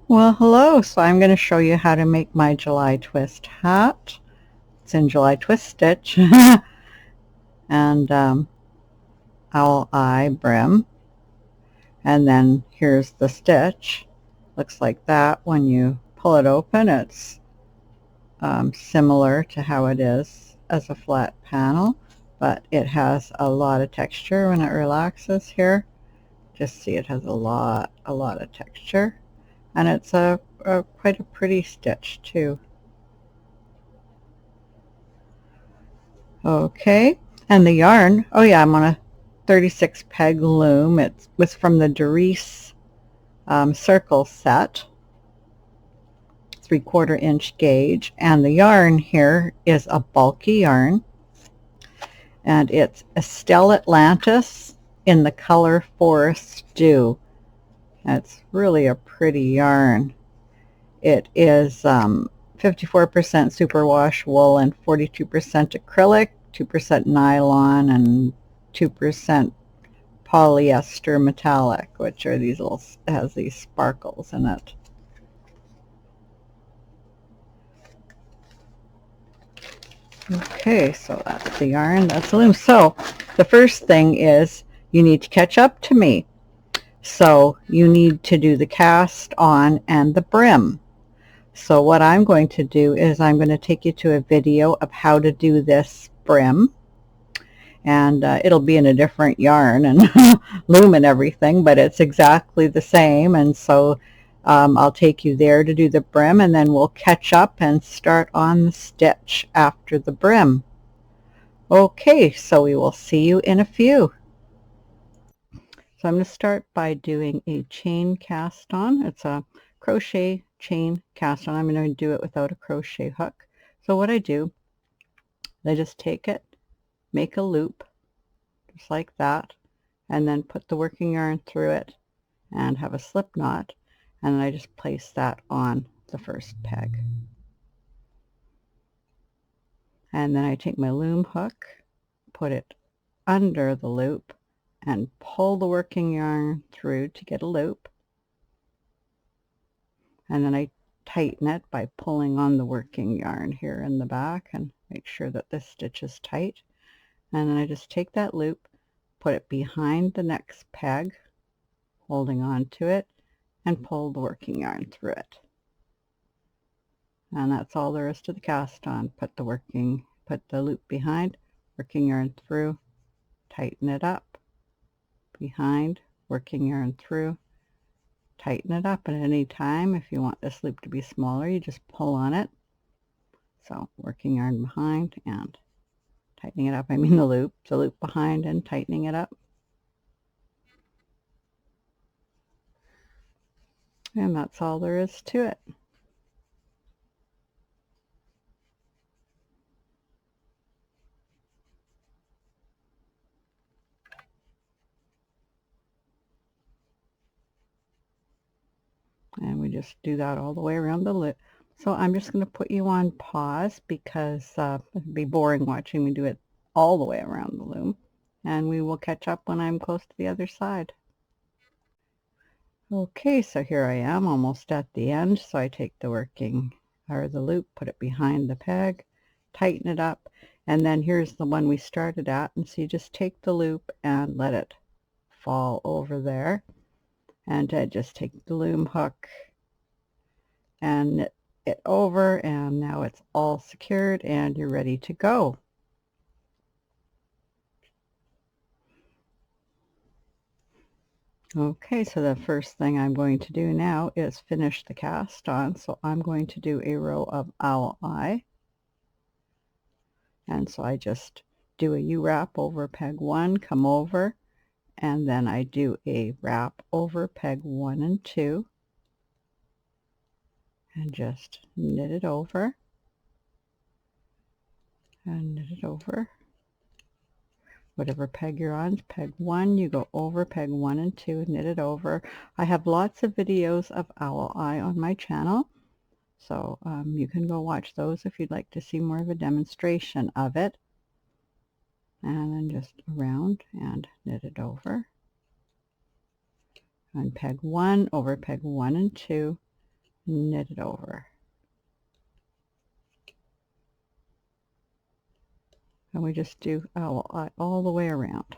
Well, hello. So I'm going to show you how to make my July twist hat. It's in July Twist Stitch and owl eye brim. And then here's the stitch. Looks like that. When you pull it open, it's similar to how it is as a flat panel, but it has a lot of texture when it relaxes here. Just see it has a lot of texture, and it's quite a pretty stitch too. Okay, and the yarn, oh yeah, I'm on a 36 peg loom. It was from the Doris circle set, 3/4 inch gauge, and the yarn here is a bulky yarn, and it's Estelle Atlantis in the color Forest Dew. It's really a pretty yarn. It is 54% superwash wool and 42% acrylic, 2% nylon, and 2% polyester metallic, which are these little, has these sparkles in it. Okay, so that's the yarn, that's the loom. So the first thing is you need to catch up to me. So you need to do the cast on and the brim. So what I'm going to do is I'm going to take you to a video of how to do this brim, and it'll be in a different yarn and loom and everything, but it's exactly the same. And so I'll take you there to do the brim, and then we'll catch up and start on the stitch after the brim. Okay, so we will see you in a few. So I'm going to start by doing a chain cast on. It's a crochet chain cast on. I'm going to do it without a crochet hook. So what I do, I just take it, make a loop just like that, and then put the working yarn through it and have a slip knot, and then I just place that on the first peg. And then I take my loom hook, put it under the loop, and pull the working yarn through to get a loop, and then I tighten it by pulling on the working yarn here in the back and make sure that this stitch is tight. And then I just take that loop, put it behind the next peg, holding on to it, and pull the working yarn through it. And that's all there is to the cast on. Put the loop behind, working yarn through, tighten it up, behind, working yarn through, tighten it up. And at any time, if you want this loop to be smaller, you just pull on it. So working yarn behind and tightening it up. I mean the loop behind and tightening it up. And that's all there is to it. And we just do that all the way around the loop. So I'm just going to put you on pause because it'd be boring watching me do it all the way around the loom. And we will catch up when I'm close to the other side. Okay, so here I am almost at the end. So I take the the loop, put it behind the peg, tighten it up, and then here's the one we started at. And so you just take the loop and let it fall over there. And just take the loom hook and knit it over, and now it's all secured and you're ready to go. Okay, so the first thing I'm going to do now is finish the cast on. So I'm going to do a row of owl eye, and so I just do a U-wrap over peg 1, come over, and then I do a wrap over peg 1 and 2 and just knit it over and knit it over. Whatever peg you're on, peg 1, you go over peg 1 and 2 and knit it over. I have lots of videos of owl eye on my channel, so you can go watch those if you'd like to see more of a demonstration of it. And then just around and knit it over. On peg 1, over peg 1 and 2, knit it over. And we just do all the way around.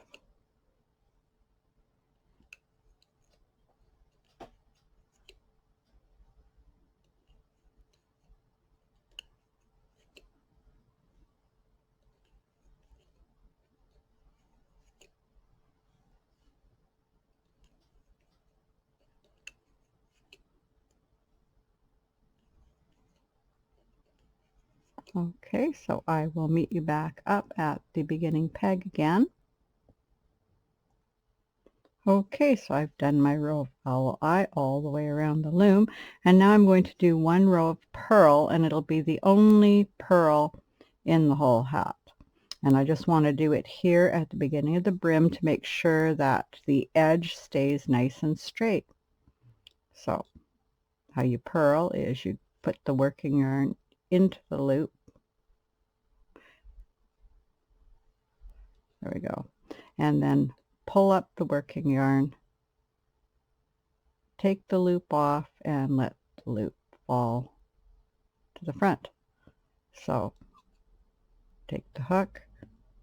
Okay, so I will meet you back up at the beginning peg again. Okay, so I've done my row of owl eye all the way around the loom, and now I'm going to do one row of purl, and it'll be the only purl in the whole hat. And I just want to do it here at the beginning of the brim to make sure that the edge stays nice and straight. So how you purl is you put the working yarn into the loop. There we go. And then pull up the working yarn, take the loop off, and let the loop fall to the front. So take the hook,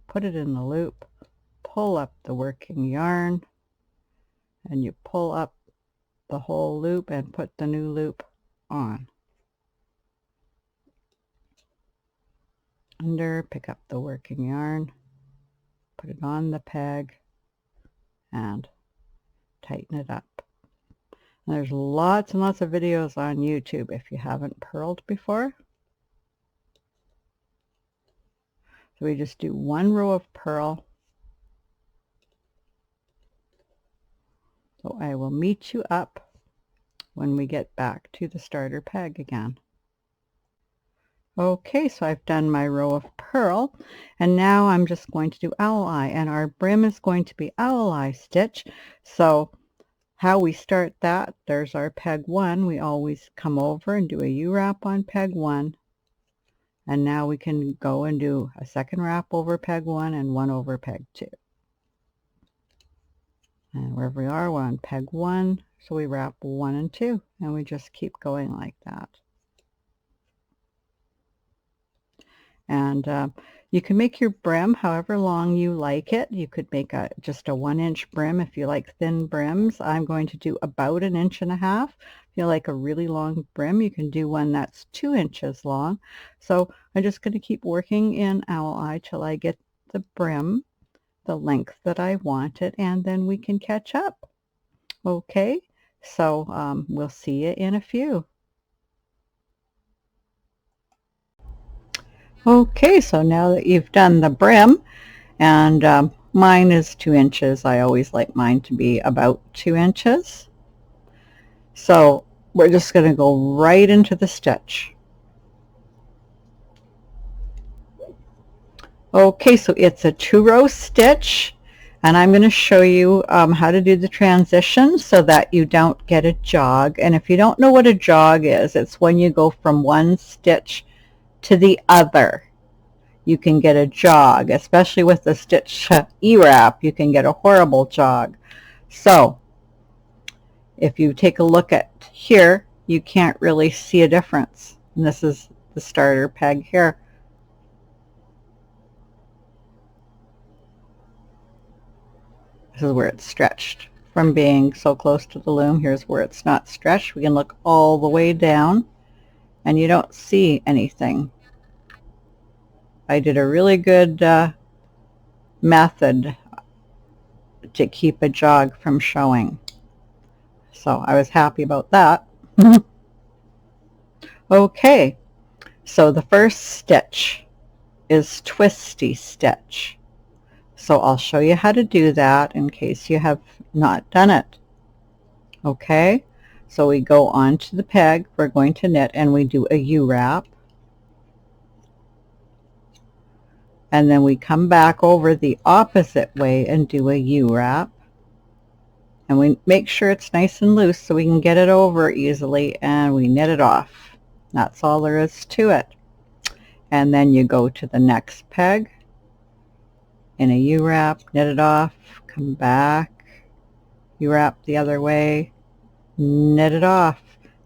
put it in the loop, pull up the working yarn, and you pull up the whole loop and put the new loop on. Under, pick up the working yarn, put it on the peg, and tighten it up. And there's lots and lots of videos on YouTube if you haven't purled before. So we just do one row of purl. So I will meet you up when we get back to the starter peg again. Okay, so I've done my row of purl, and now I'm just going to do owl eye, and our brim is going to be owl eye stitch. So how we start that, there's our peg 1. We always come over and do a U-wrap on peg 1, and now we can go and do a second wrap over peg 1 and one over peg 2. And wherever we are, we're on peg 1, so we wrap 1 and 2, and we just keep going like that. And you can make your brim however long you like it. You could make just a 1-inch brim if you like thin brims. I'm going to do about 1.5 inches. If you like a really long brim, you can do one that's 2 inches long. So I'm just going to keep working in owl eye till I get the brim the length that I want it, and then we can catch up. Okay, so we'll see you in a few. Okay, so now that you've done the brim, and mine is 2 inches. I always like mine to be about 2 inches. So we're just going to go right into the stitch. Okay, so it's a 2-row stitch, and I'm going to show you how to do the transition so that you don't get a jog. And if you don't know what a jog is, it's when you go from one stitch to the other. You can get a jog, especially with the stitch E-wrap, you can get a horrible jog. So if you take a look at here, you can't really see a difference. And this is the starter peg here. This is where it's stretched. From being so close to the loom, here's where it's not stretched. We can look all the way down, and you don't see anything. I did a really good method to keep a jog from showing. So I was happy about that. Okay, so the first stitch is Twisty Stitch. So I'll show you how to do that in case you have not done it. Okay, so we go on to the peg, we're going to knit, and we do a U-wrap. And then we come back over the opposite way and do a U-wrap. And we make sure it's nice and loose so we can get it over easily, and we knit it off. That's all there is to it. And then you go to the next peg in a U-wrap, knit it off, come back, U-wrap the other way, knit it off.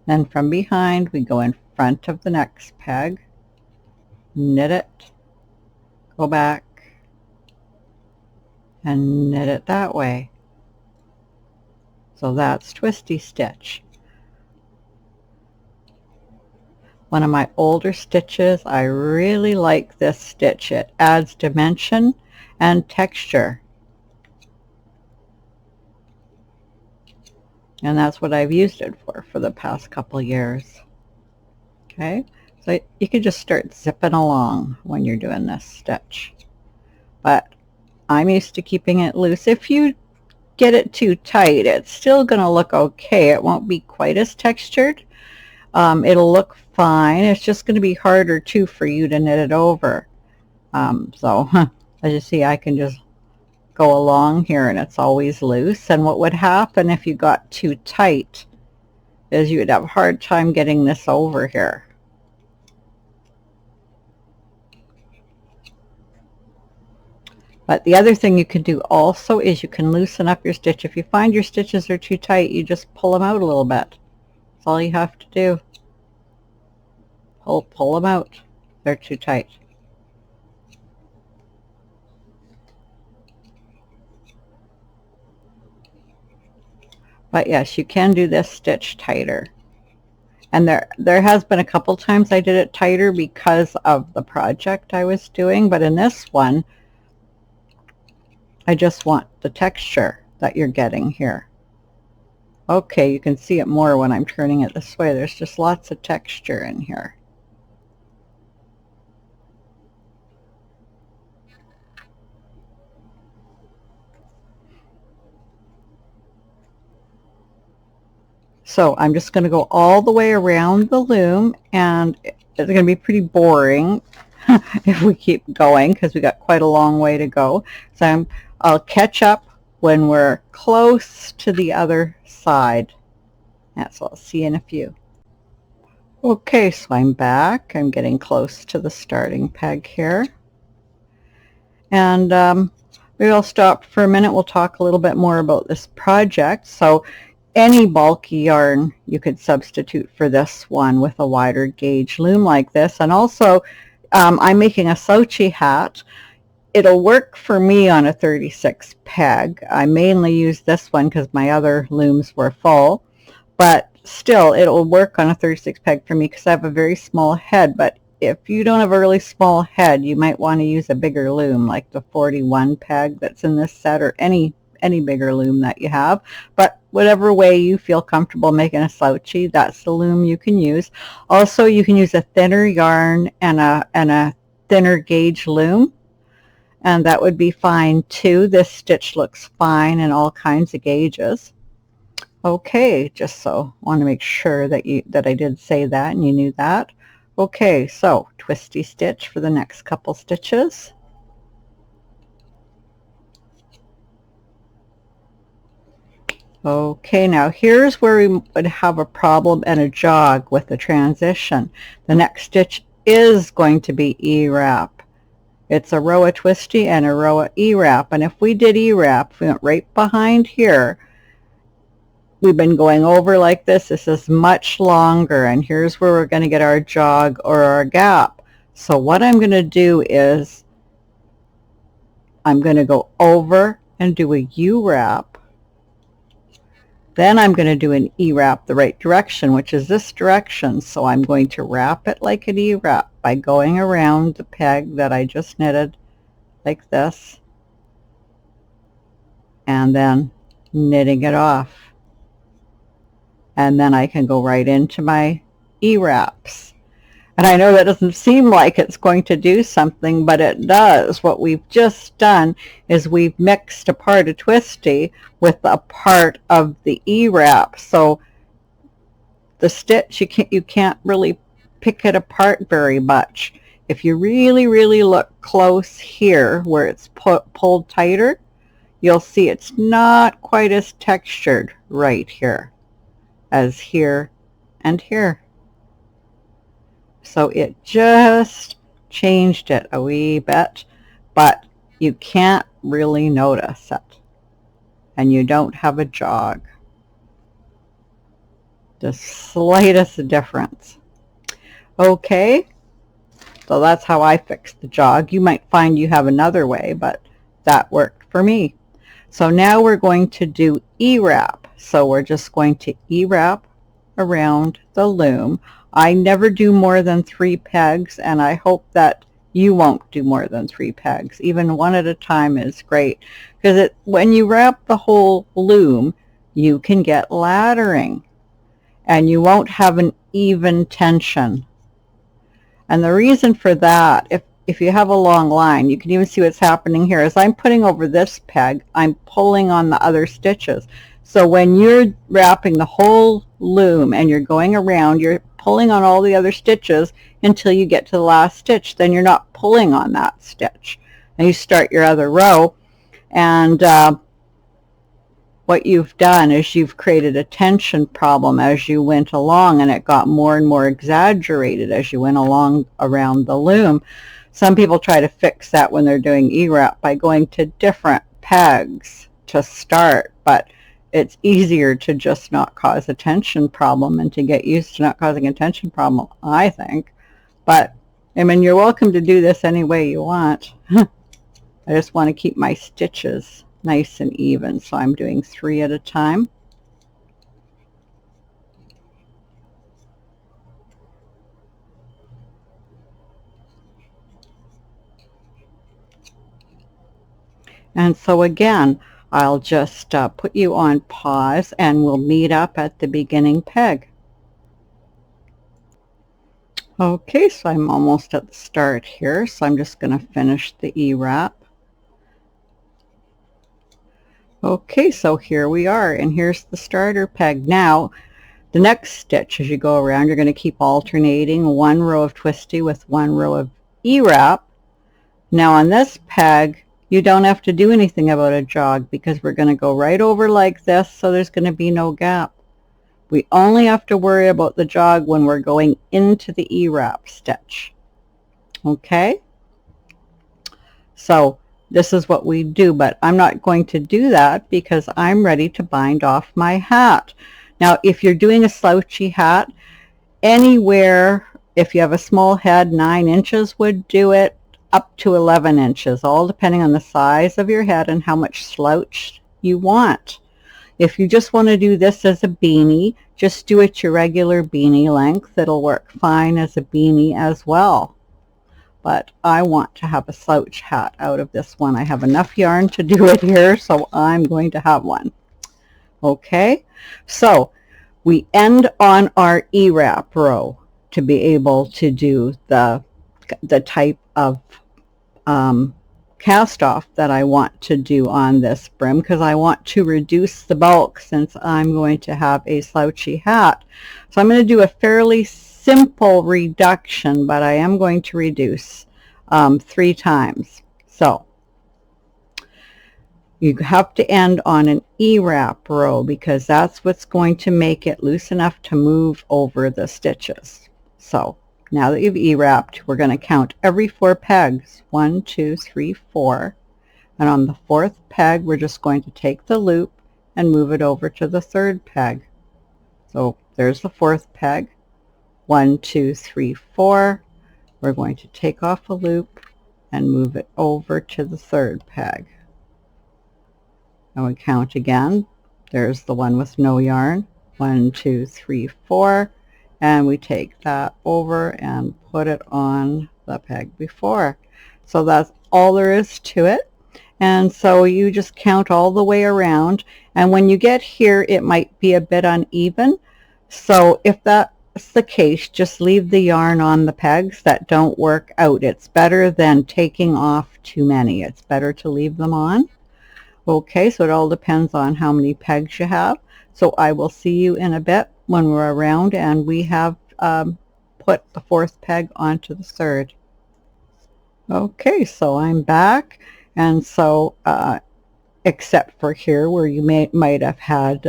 Then from behind we go in front of the next peg, knit it, go back, and knit it that way. So that's Twisty Stitch. One of my older stitches. I really like this stitch. It adds dimension and texture. And that's what I've used it for the past couple years. Okay, so you can just start zipping along when you're doing this stitch. But I'm used to keeping it loose. If you get it too tight, it's still going to look okay. It won't be quite as textured. It'll look fine. It's just going to be harder too for you to knit it over. So as you see, I can just go along here and it's always loose. And what would happen if you got too tight is you would have a hard time getting this over here. But the other thing you can do also is you can loosen up your stitch. If you find your stitches are too tight, you just pull them out a little bit. That's all you have to do. Pull them out. They're too tight. But yes, you can do this stitch tighter. And there has been a couple times I did it tighter because of the project I was doing, but in this one, I just want the texture that you're getting here. Okay, you can see it more when I'm turning it this way. There's just lots of texture in here. So I'm just going to go all the way around the loom, and it's going to be pretty boring if we keep going because we got quite a long way to go. So I'll catch up when we're close to the other side. That's what I'll see in a few. Okay, so I'm back. I'm getting close to the starting peg here. And maybe I'll stop for a minute. We'll talk a little bit more about this project. So any bulky yarn you could substitute for this one with a wider gauge loom like this. And also I'm making a slouchy hat. It'll work for me on a 36 peg. I mainly use this one because my other looms were full, but still it'll work on a 36 peg for me because I have a very small head. But if you don't have a really small head, you might want to use a bigger loom like the 41 peg that's in this set, or any bigger loom that you have. But whatever way you feel comfortable making a slouchy, that's the loom you can use. Also, you can use a thinner yarn and a thinner gauge loom, and that would be fine too. This stitch looks fine in all kinds of gauges. Okay, just so I want to make sure that I did say that and you knew that. Okay, so twisty stitch for the next couple stitches. Okay, now here's where we would have a problem and a jog with the transition. The next stitch is going to be E-wrap. It's a row of twisty and a row of E-wrap, and if we did E-wrap, we went right behind here. We've been going over like this. This is much longer, and here's where we're going to get our jog or our gap. So what I'm going to do is I'm going to go over and do a U-wrap. Then I'm going to do an E-wrap the right direction, which is this direction. So I'm going to wrap it like an E-wrap by going around the peg that I just knitted like this, and then knitting it off. And then I can go right into my E-wraps. And I know that doesn't seem like it's going to do something, but it does. What we've just done is we've mixed a part of twisty with a part of the E-wrap. So the stitch, you can't really pick it apart very much. If you really look close here where it's pulled tighter, you'll see it's not quite as textured right here as here and here. So it just changed it a wee bit, but you can't really notice it, and you don't have a jog. The slightest difference. Okay, so that's how I fixed the jog. You might find you have another way, but that worked for me. So now we're going to do E-wrap. So we're just going to E-wrap around the loom. I never do more than 3 pegs, and I hope that you won't do more than 3 pegs. Even one at a time is great, because when you wrap the whole loom, you can get laddering, and you won't have an even tension. And the reason for that, if you have a long line, you can even see what's happening here. As I'm putting over this peg, I'm pulling on the other stitches. So when you're wrapping the whole loom and you're going around, you're pulling on all the other stitches until you get to the last stitch. Then you're not pulling on that stitch. And you start your other row, and what you've done is you've created a tension problem as you went along, and it got more and more exaggerated as you went along around the loom. Some people try to fix that when they're doing E-wrap by going to different pegs to start, but it's easier to just not cause a tension problem and to get used to not causing a tension problem, I think. But I mean, you're welcome to do this any way you want. I just want to keep my stitches nice and even, so I'm doing 3 at a time. And so again, I'll just put you on pause, and we'll meet up at the beginning peg. Okay, so I'm almost at the start here, so I'm just going to finish the E-wrap. Okay, so here we are, and here's the starter peg. Now, the next stitch, as you go around, you're going to keep alternating 1 row of twisty with 1 row of E-wrap. Now on this peg, you don't have to do anything about a jog, because we're going to go right over like this, so there's going to be no gap. We only have to worry about the jog when we're going into the E-wrap stitch. Okay? So this is what we do, but I'm not going to do that because I'm ready to bind off my hat. Now, if you're doing a slouchy hat, anywhere, if you have a small head, 9 inches would do it, up to 11 inches, all depending on the size of your head and how much slouch you want. If you just want to do this as a beanie, just do it your regular beanie length. It'll work fine as a beanie as well. But I want to have a slouch hat out of this one. I have enough yarn to do it here, so I'm going to have one. Okay, so we end on our E-wrap row to be able to do the type of cast off that I want to do on this brim, because I want to reduce the bulk since I'm going to have a slouchy hat. So I'm going to do a fairly simple reduction, but I am going to reduce 3 times. So you have to end on an E-wrap row, because that's what's going to make it loose enough to move over the stitches. So now that you've E-wrapped, we're going to count every 4 pegs. 1, 2, 3, 4. And on the 4th peg, we're just going to take the loop and move it over to the 3rd peg. So there's the 4th peg. 1, 2, 3, 4. We're going to take off a loop and move it over to the 3rd peg. And we count again. There's the one with no yarn. 1, 2, 3, 4. And we take that over and put it on the peg before. So that's all there is to it. And so you just count all the way around. And when you get here, it might be a bit uneven. So if that's the case, just leave the yarn on the pegs that don't work out. It's better than taking off too many. It's better to leave them on. Okay, so it all depends on how many pegs you have. So I will see you in a bit when we're around and we have put the 4th peg onto the 3rd. Okay, so I'm back, and so except for here where you might have had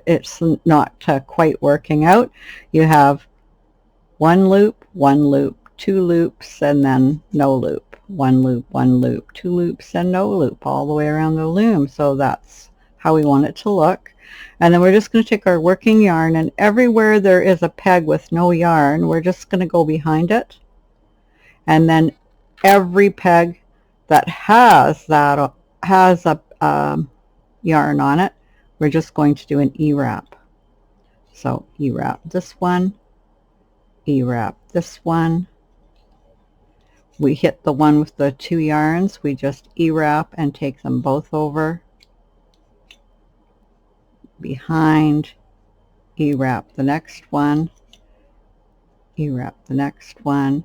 it's not quite working out, you have 1 loop, 2 loops, and then no loop. 1 loop, 2 loops, and no loop all the way around the loom. So that's how we want it to look. And then we're just going to take our working yarn, and everywhere there is a peg with no yarn, we're just going to go behind it. And then every peg that has a yarn on it, we're just going to do an E-wrap. So E-wrap this one, E-wrap this one. We hit the one with the 2 yarns, we just E-wrap and take them both over, behind, E-wrap the next one, E-wrap the next one.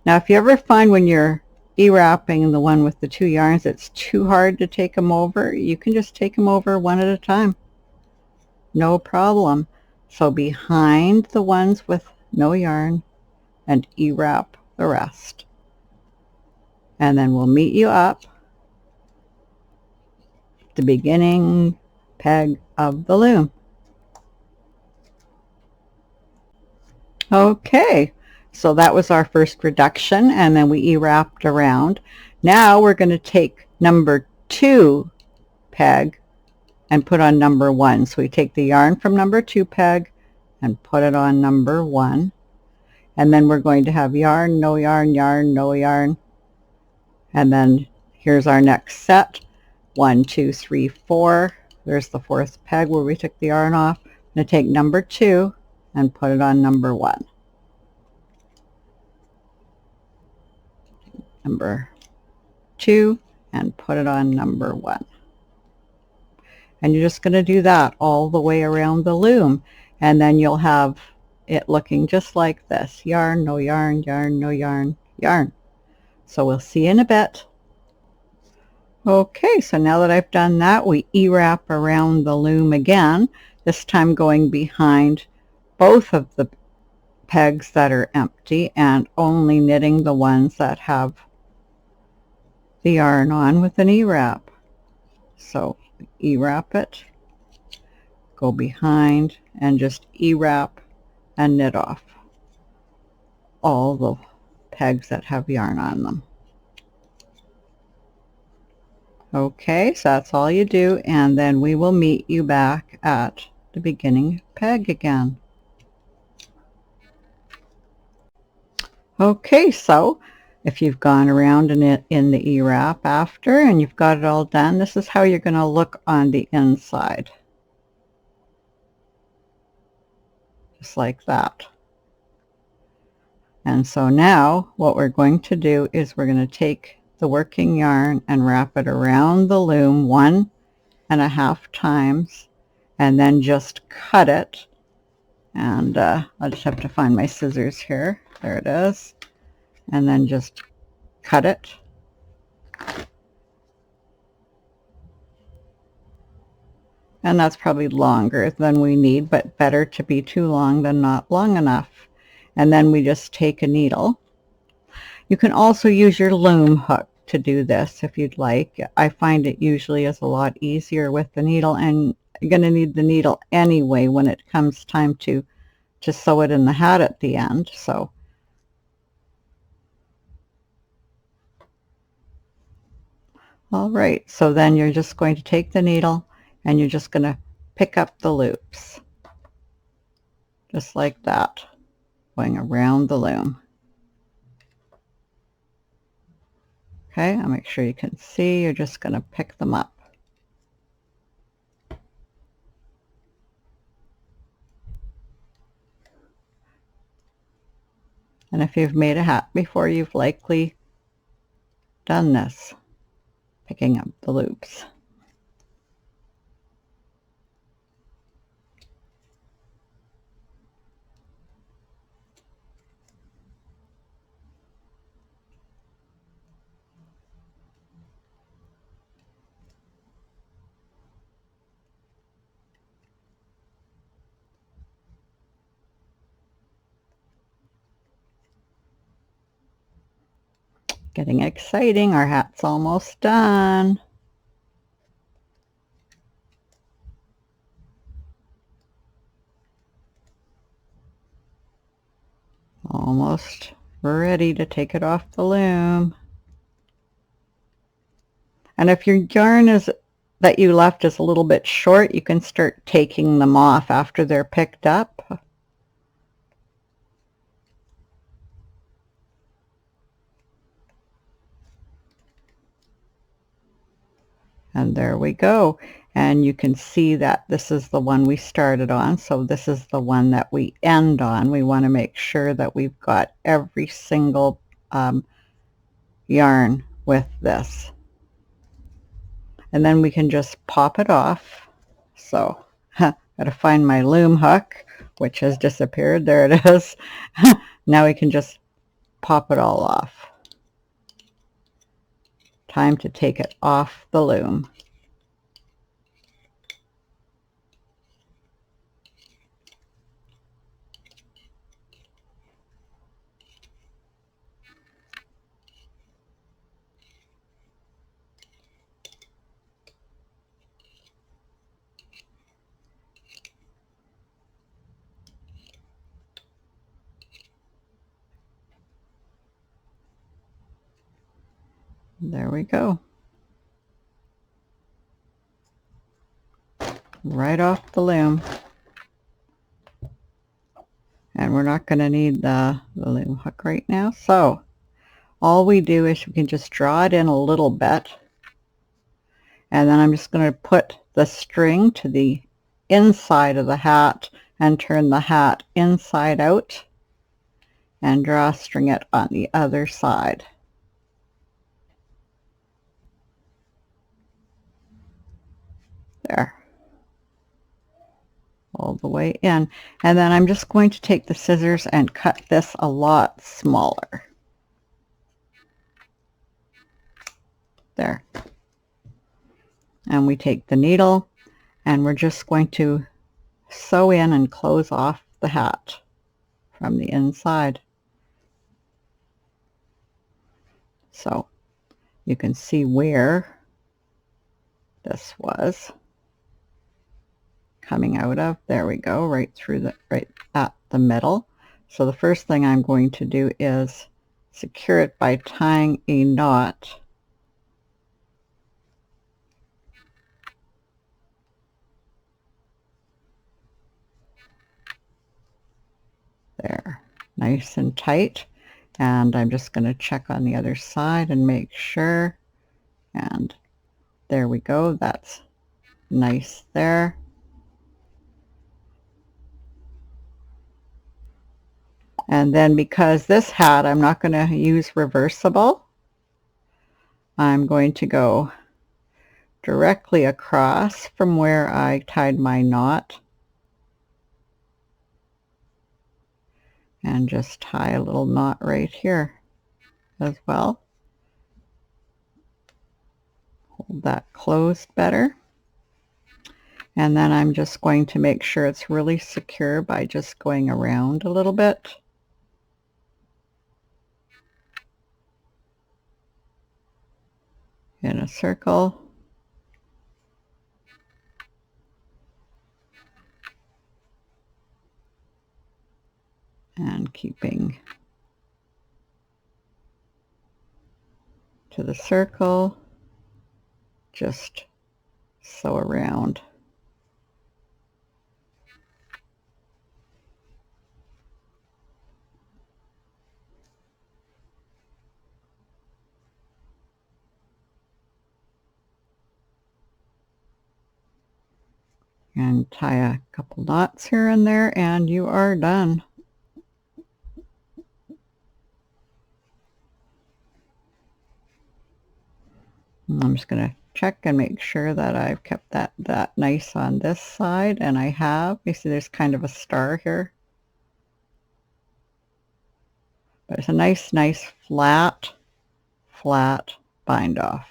Now if you ever find when you're E-wrapping the one with the 2 yarns it's too hard to take them over, you can just take them over one at a time. No problem. So behind the ones with no yarn and E-wrap the rest. And then we'll meet you up at the beginning peg of the loom. Okay, so that was our first reduction, and then we E-wrapped around. Now we're going to take number 2 peg and put on number 1. So we take the yarn from number 2 peg and put it on number 1. And then we're going to have yarn, no yarn, yarn, no yarn. And then here's our next set. 1, 2, 3, 4. There's the 4th peg where we took the yarn off. I'm going to take number 2 and put it on number 1. Number 2 and put it on number 1. And you're just going to do that all the way around the loom, and then you'll have it looking just like this. Yarn, no yarn, yarn, no yarn, yarn. So we'll see you in a bit. Okay, so now that I've done that, we E-wrap around the loom again, this time going behind both of the pegs that are empty and only knitting the ones that have the yarn on with an E-wrap. So E-wrap it, go behind, and just E-wrap and knit off all the pegs that have yarn on them. Okay, so that's all you do, and then we will meet you back at the beginning peg again. Okay, so if you've gone around in the E-wrap after and you've got it all done, this is how you're going to look on the inside. Just like that. And so now what we're going to do is we're going to take the working yarn and wrap it around the loom 1.5 times, and then just cut it. And I'll just have to find my scissors here. There it is. And then just cut it. And that's probably longer than we need, but better to be too long than not long enough. And then we just take a needle. You can also use your loom hook to do this if you'd like. I find it usually is a lot easier with the needle, and you're going to need the needle anyway when it comes time to sew it in the hat at the end. So all right, so then you're just going to take the needle and you're just going to pick up the loops just like that, going around the loom. Okay, I'll make sure you can see. You're just going to pick them up. And if you've made a hat before, you've likely done this, picking up the loops. Getting exciting, our hat's almost done. Almost ready to take it off the loom. And if your yarn is that you left is a little bit short, you can start taking them off after they're picked up. And there we go. And you can see that this is the one we started on, so this is the one that we end on. We want to make sure that we've got every single yarn with this. And then we can just pop it off. So, gotta find my loom hook, which has disappeared. There it is. Now we can just pop it all off. Time to take it off the loom. There we go. Right off the loom. And we're not going to need the loom hook right now. So all we do is we can just draw it in a little bit. And then I'm just going to put the string to the inside of the hat and turn the hat inside out and drawstring it on the other side. There. All the way in. And then I'm just going to take the scissors and cut this a lot smaller. There. And we take the needle and we're just going to sew in and close off the hat from the inside. So you can see where this was coming out of. There we go, right through the, right at the middle. So the first thing I'm going to do is secure it by tying a knot there, nice and tight. And I'm just going to check on the other side and make sure. And there we go, that's nice there. And then because this hat I'm not going to use reversible, I'm going to go directly across from where I tied my knot and just tie a little knot right here as well. Hold that closed better. And then I'm just going to make sure it's really secure by just going around a little bit. In a circle. And keeping to the circle, just sew around. And tie a couple knots here and there, and you are done. And I'm just going to check and make sure that I've kept that nice on this side, and I have. You see there's kind of a star here. But it's a nice flat bind off.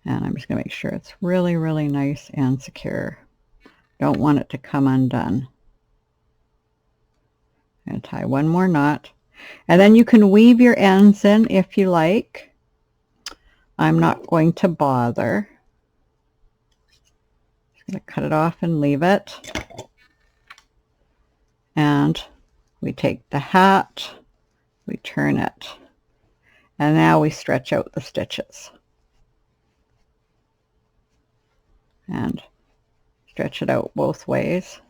And I'm just going to make sure it's really nice and secure. Don't want it to come undone. I'm going to tie one more knot. And then you can weave your ends in if you like. I'm not going to bother. Just going to cut it off and leave it. And we take the hat we turn it, and now we stretch out the stitches and stretch it out both ways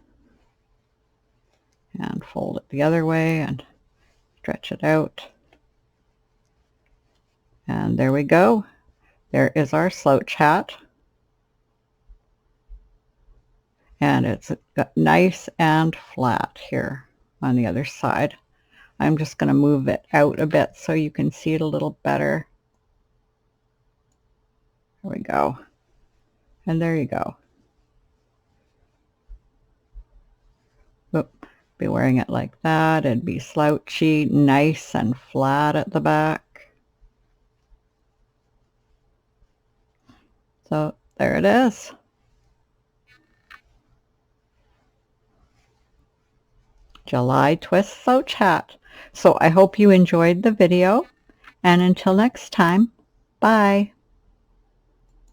and fold it the other way and stretch it out. And there we go. There is our slouch hat. And it's got nice and flat here on the other side. I'm just going to move it out a bit so you can see it a little better. There we go. And there you go. Oop, be wearing it like that. It'd be slouchy, nice and flat at the back. So there it is. July Twist Slouch Hat. So I hope you enjoyed the video, and until next time, bye.